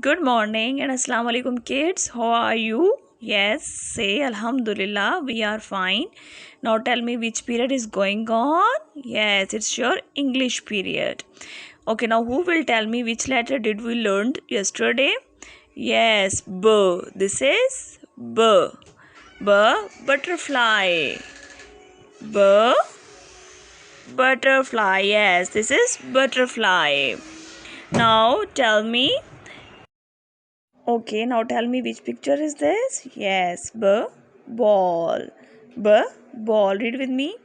Good morning and Assalamu alaikum kids. How are you? Yes, say Alhamdulillah, we are fine. Now tell me which period is going on? Yes, it's your English period. Okay, now who will tell me which letter did we learn yesterday? Yes, B. This is B. B. Butterfly. B. Butterfly. Yes, this is butterfly. Now tell me. Okay, now tell me which picture is this? Yes, ball. Ball. Read with me.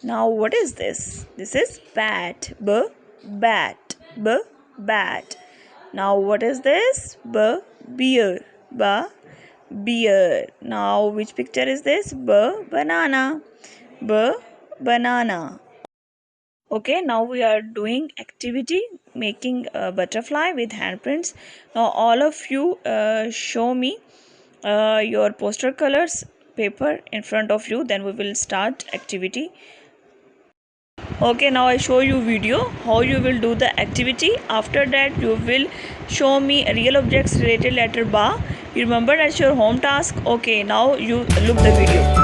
Now what is this? This is bat. Bat. Bat. Now what is this? Beer. Beer. Now which picture is this? Banana. Banana. Okay, now we are doing activity making a butterfly with handprints. Now all of you show me your poster colors paper in front of you, then we will start activity. Okay, now I show you video how you will do the activity. After that you will show me real objects related letter ba. You remember that's your home task. Okay, now you look the video.